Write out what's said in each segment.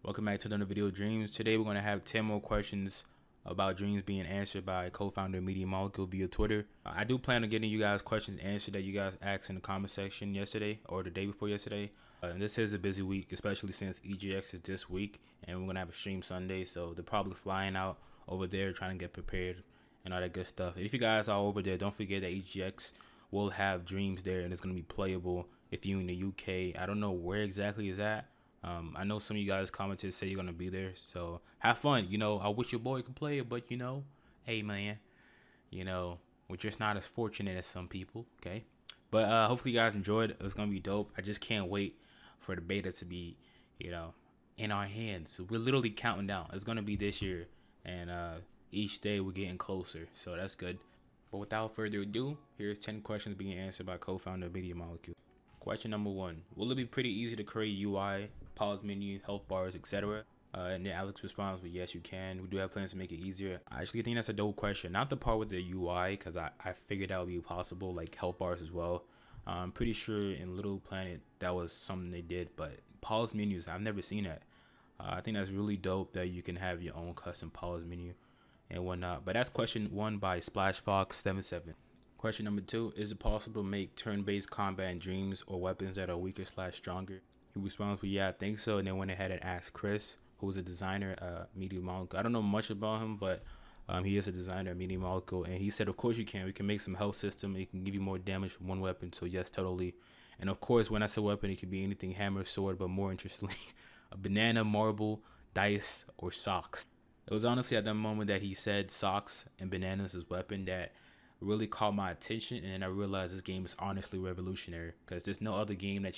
Welcome back to another video of Dreams. Today we're going to have 10 more questions about dreams being answered by co-founder Media Molecule via Twitter. I do plan on getting you guys questions answered that you guys asked in the comment section yesterday or the day before yesterday. This is a busy week, especially since EGX is this week and we're going to have a stream Sunday, so they're probably flying out over there trying to get prepared and all that good stuff. And if you guys are over there, don't forget that EGX will have dreams there and it's going to be playable if you're in the UK. I don't know where exactly is at. I know some of you guys commented say you're gonna be there, so have fun. I wish your boy could play it, but hey man, we're just not as fortunate as some people. Okay, but hopefully you guys enjoyed it. It's gonna be dope. I just can't wait for the beta to be, in our hands. So we're literally counting down. It's gonna be this year, and each day we're getting closer. So that's good. But without further ado, here's 10 questions being answered by co-founder Media Molecule. Question number 1: will it be pretty easy to create UI, pause menu, health bars, etc.? And then Alex responds with yes, you can. We do have plans to make it easier. I actually think that's a dope question. Not the part with the UI, because I figured that would be possible, like health bars as well. I'm pretty sure in Little Planet that was something they did, but pause menus, I've never seen that. I think that's really dope that you can have your own custom pause menu and whatnot. But that's question 1 by SplashFox77. Question number 2: is it possible to make turn-based combat in dreams or weapons that are weaker / stronger? He responds with yeah, I think so, and then went ahead and asked Chris, who is a designer at Media Molecule. I don't know much about him, but he is a designer at Media Molecule, and he said of course you can. We can make some health system. It can give you more damage from one weapon, so yes, totally. And of course, when I say weapon, it could be anything, hammer, sword, but more interestingly, a banana, marble, dice, or socks. It was honestly at that moment that he said socks and bananas as weapon that really caught my attention, and I realized this game is honestly revolutionary, because there's no other game that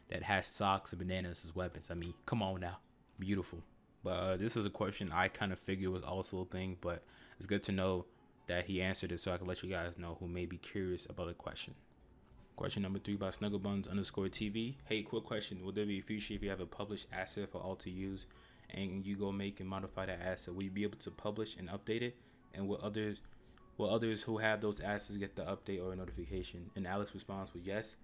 that has socks and bananas as weapons. I mean, come on now, beautiful. But this is a question I kind of figured was also a thing, but it's good to know that he answered it so I can let you guys know who may be curious about the question. Question number 3 by Snugglebuns_TV. Hey, quick question: will there be a feature if you have a published asset for all to use and you go make and modify that asset? Will you be able to publish and update it? And will others who have those assets get the update or a notification? And Alex responds with yes.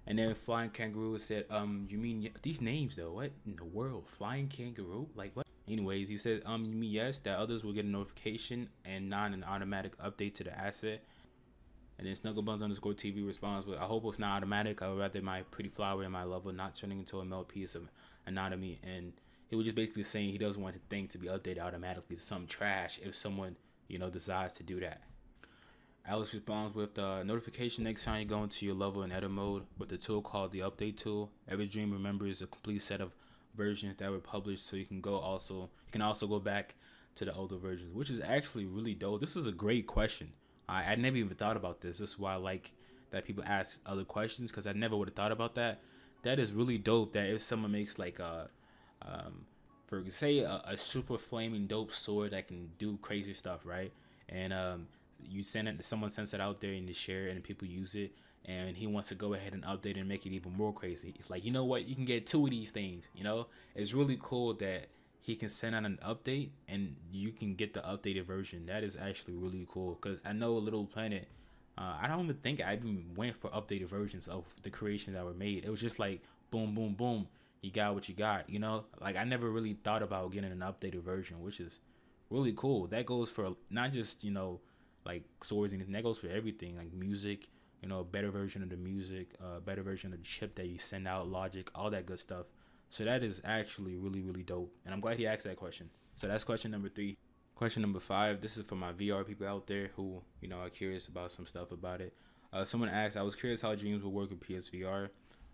And then Flying Kangaroo said, you mean these names though? What in the world? Flying Kangaroo? Like what? Anyways, he said, you mean yes, that others will get a notification and not an automatic update to the asset. And then Snugglebuns_TV responds with, I hope it's not automatic. I would rather my pretty flower and my lover not turning into a male piece of anatomy. And he was just basically saying he doesn't want the thing to be updated automatically to some trash if someone, decides to do that. Alex responds with the notification next time you go into your level in edit mode with a tool called the update tool. Every dream remembers a complete set of versions that were published, so you can also go back to the older versions, which is actually really dope. This is a great question. I never even thought about this. This is why I like that people ask other questions, because I never would have thought about that. That is really dope. That if someone makes like for say a super flaming dope sword that can do crazy stuff, right? And you send it, someone sends it out there and they share it and people use it, and he wants to go ahead and update and make it even more crazy. It's like, you know what, you can get 2 of these things. It's really cool that he can send out an update and you can get the updated version. That is actually really cool, because I know Little Planet, I don't even think I even went for updated versions of the creations that were made. It was just like boom boom boom, you got what you got. Like I never really thought about getting an updated version, which is really cool. That goes for not just like swords and that goes for everything, like music, a better version of the music, better version of the chip that you send out, logic, all that good stuff. So that is actually really, really dope, and I'm glad he asked that question. So that's question number 3. Question number 5, this is for my VR people out there who are curious about some stuff about it. Someone asked, I was curious how dreams will work with PSVR.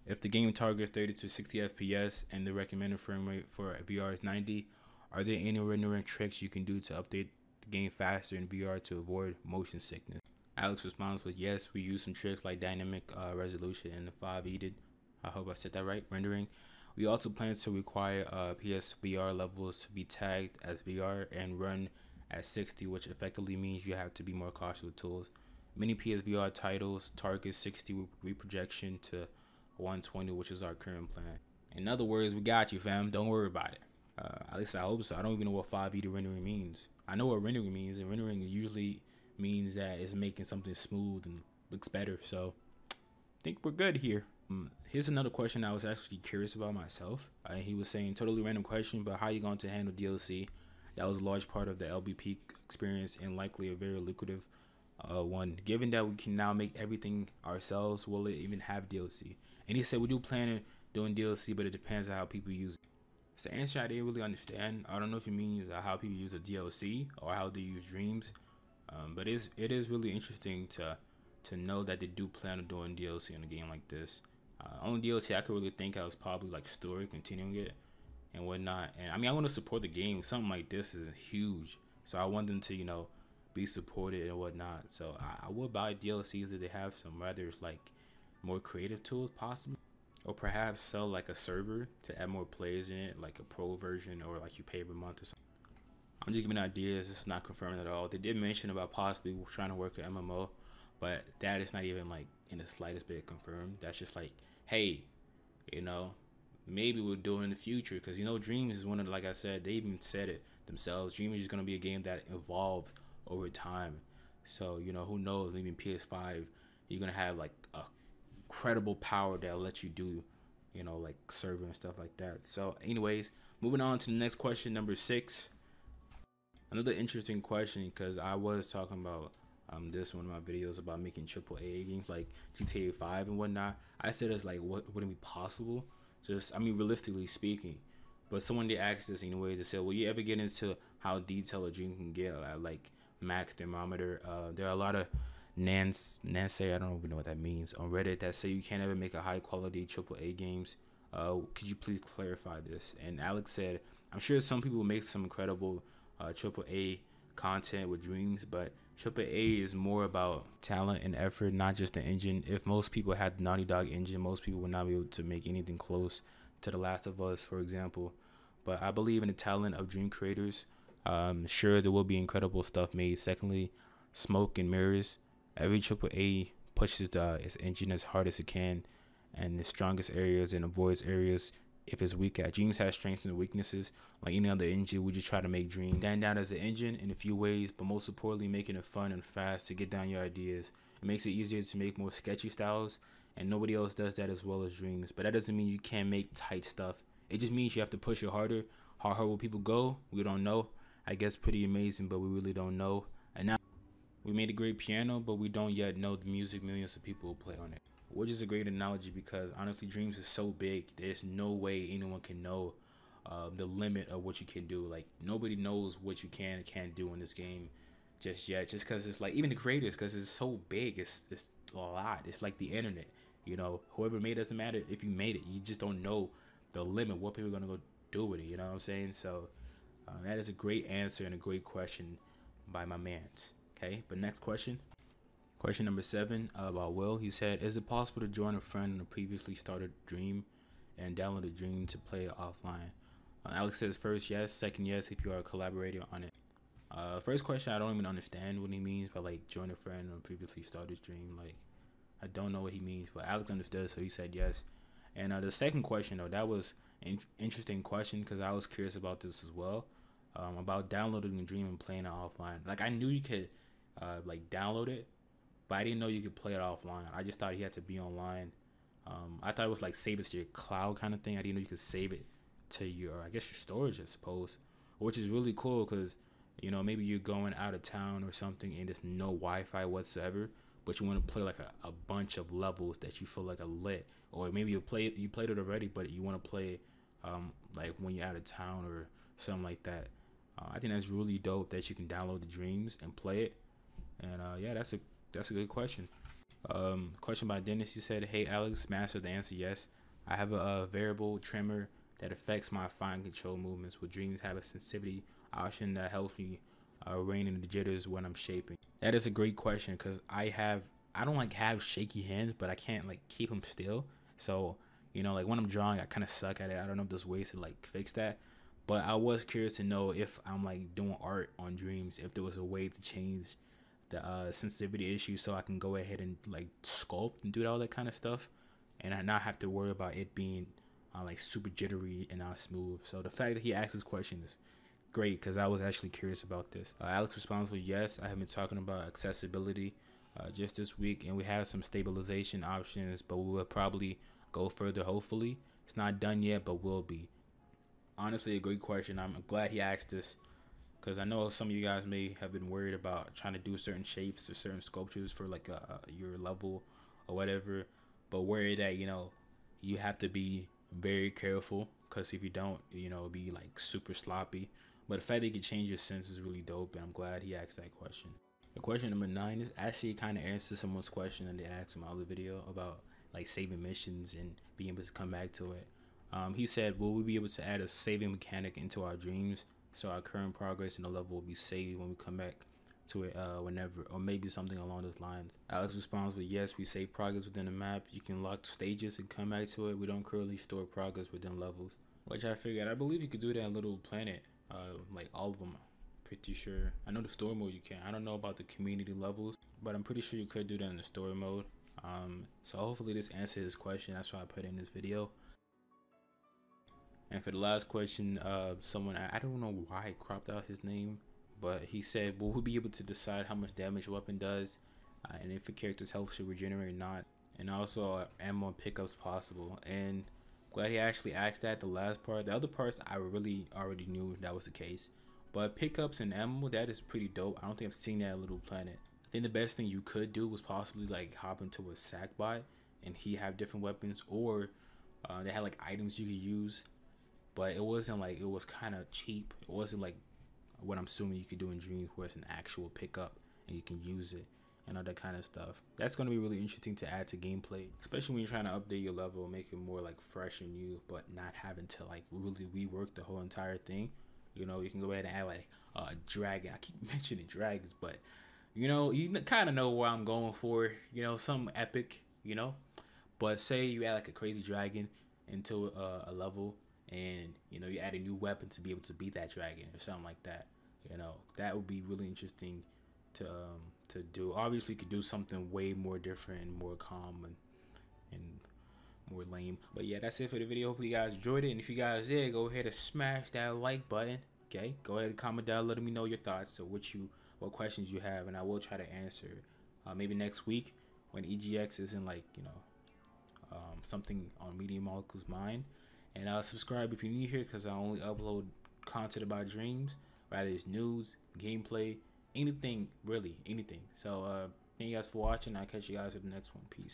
If the game targets 30 to 60 FPS and the recommended frame rate for VR is 90, are there any rendering tricks you can do to update the game faster in VR to avoid motion sickness? Alex responds with yes, we use some tricks like dynamic resolution and the 5-edit, I hope I said that right, rendering. We also plan to require PSVR levels to be tagged as VR and run at 60, which effectively means you have to be more cautious with tools. Many PSVR titles target 60 reprojection to 120, which is our current plan. In other words, we got you, fam. Don't worry about it. At least I hope so. I don't even know what 5-edit rendering means. I know what rendering means, and rendering usually means that it's making something smooth and looks better. So I think we're good here. Here's another question I was actually curious about myself. He was saying, totally random question, but how are you going to handle DLC? That was a large part of the LBP experience and likely a very lucrative one. Given that we can now make everything ourselves, will it even have DLC? And he said, we do plan on doing DLC, but it depends on how people use it. So the answer I didn't really understand. I don't know if it means how people use a DLC or how they use dreams. But it is really interesting to know that they do plan on doing DLC in a game like this. Only DLC I could really think of is probably like story, continuing it and whatnot. And I mean, I want to support the game. Something like this is huge, so I want them to, you know, be supported and whatnot. So I would buy DLCs if they have some, rather it's like more creative tools possibly, or perhaps sell like a server to add more players in it, like a pro version, or like you pay every month or something. I'm just giving ideas. This is not confirmed at all. They did mention about possibly trying to work an MMO, but that is not even like in the slightest bit confirmed. That's just like, hey, you know, maybe we'll do it in the future, because you know, Dreams is one of the, like I said, they even said it themselves. Dreams is just gonna be a game that evolves over time. So you know, who knows? Maybe in PS5, you're gonna have like a credible power that'll let you do, you know, like server and stuff like that. So, anyways, moving on to the next question, number 6. Another interesting question, because I was talking about this one of my videos about making AAA games like GTA 5 and whatnot. I said it's like, what wouldn't be possible? Just, I mean, realistically speaking. But someone did ask this anyways. They said, will you ever get into how detailed a dream can get, like max thermometer? There are a lot of Nance, I don't even know what that means, on Reddit that say you can't ever make a high quality AAA games. Could you please clarify this? And Alex said, I'm sure some people make some incredible AAA content with Dreams, but AAA is more about talent and effort, not just the engine. If most people had the Naughty Dog engine, most people would not be able to make anything close to The Last of Us, for example. But I believe in the talent of dream creators. Sure, there will be incredible stuff made. Secondly, smoke and mirrors. Every AAA pushes its engine as hard as it can, and the strongest areas and avoids areas if it's weak at. Dreams has strengths and weaknesses. Like any other engine, we just try to make Dreams stand out as an engine in a few ways, but most importantly, making it fun and fast to get down your ideas. It makes it easier to make more sketchy styles, and nobody else does that as well as Dreams. But that doesn't mean you can't make tight stuff. It just means you have to push it harder. How hard will people go? We don't know. I guess pretty amazing, but we really don't know. And now we made a great piano, but we don't yet know the music millions of people will play on it. Which is a great analogy, because honestly, Dreams is so big, there's no way anyone can know the limit of what you can do. Like, nobody knows what you can and can't do in this game just yet, just because it's like, even the creators, because it's so big, it's a lot. It's like the internet, you know, whoever made it, doesn't matter if you made it, you just don't know the limit, what people are gonna go do with it, you know what I'm saying? So that is a great answer and a great question by my mans. Okay, but next question. Question number 7 about Will. He said, is it possible to join a friend on a previously started Dream and download a Dream to play it offline? Alex says first, yes. Second, yes, if you are collaborating on it. First question, I don't even understand what he means by like join a friend on a previously started Dream. Like, I don't know what he means, but Alex understood, so he said yes. And the second question, though, that was an interesting question, because I was curious about this as well, about downloading a Dream and playing it offline. Like, I knew you could like download it, but I didn't know you could play it offline. I just thought he had to be online. I thought it was like save it to your cloud kind of thing. I didn't know you could save it to your, I guess, your storage, I suppose, which is really cool, because, you know, maybe you're going out of town or something and there's no Wi-Fi whatsoever, but you want to play like a bunch of levels that you feel like are lit, or maybe you played it already, but you want to play like when you're out of town or something like that. I think that's really dope that you can download the Dreams and play it. And yeah, that's a good question. Question by Dennis. He said, hey Alex, master. The answer, yes. I have a variable trimmer that affects my fine control movements. With Dreams have a sensitivity option that helps me rein in the jitters when I'm shaping. That is a great question, because I don't like have shaky hands, but I can't like keep them still. So, you know, like when I'm drawing, I kind of suck at it. I don't know if there's ways to like fix that, but I was curious to know if I'm like doing art on Dreams, if there was a way to change the sensitivity issue so I can go ahead and like sculpt and do all that kind of stuff, and I not have to worry about it being like super jittery and not smooth. So the fact that he asked this question is great, because I was actually curious about this. Alex responds with yes. I have been talking about accessibility just this week, and we have some stabilization options, but we will probably go further. Hopefully, it's not done yet, but will be. Honestly, a great question. I'm glad he asked this, because I know some of you guys may have been worried about trying to do certain shapes or certain sculptures for like your level or whatever, but worry that you have to be very careful, because if you don't, it'll be like super sloppy. But the fact that you can change your sense is really dope, and I'm glad he asked that question. The question number 9 is actually kind of answers someone's question that they asked in my other video about like saving missions and being able to come back to it. He said, will we be able to add a saving mechanic into our dreams so our current progress in the level will be saved when we come back to it whenever, or maybe something along those lines? Alex responds with, yes, we save progress within the map. You can lock stages and come back to it. We don't currently store progress within levels, which I figured, I believe you could do that in Little Planet, like all of them. Pretty sure. I know the story mode you can. I don't know about the community levels, but I'm pretty sure you could do that in the story mode. So hopefully this answers his question. That's why I put it in this video. And for the last question, someone, I don't know why I cropped out his name, but he said, will we be able to decide how much damage a weapon does, and if a character's health should regenerate or not, and also ammo pickups possible? And glad he actually asked that, the last part. The other parts I really already knew that was the case, but pickups and ammo, that is pretty dope. I don't think I've seen that at Little Planet. I think the best thing you could do was possibly like hop into a sack bot and he have different weapons, or they had like items you could use, but it wasn't like, it was kind of cheap. It wasn't like what I'm assuming you could do in Dreams, where it's an actual pickup and you can use it and all that kind of stuff. That's going to be really interesting to add to gameplay, especially when you're trying to update your level, make it more like fresh and new, but not having to like really rework the whole entire thing. You can go ahead and add like a dragon. I keep mentioning dragons, but you kind of know what I'm going for. Some epic. But say you add like a crazy dragon into a level, and you add a new weapon to be able to beat that dragon or something like that. That would be really interesting to do. Obviously, you could do something way more different and more calm and more lame. But yeah, that's it for the video. Hopefully you guys enjoyed it, and if you guys did, go ahead and smash that like button. Okay, go ahead and comment down, letting me know your thoughts or what questions you have, and I will try to answer maybe next week when EGX is in like something on Media Molecule's mind. And subscribe if you're new here, because I only upload content about Dreams, whether it's news, gameplay, anything, really anything. So thank you guys for watching. I'll catch you guys in the next one. Peace.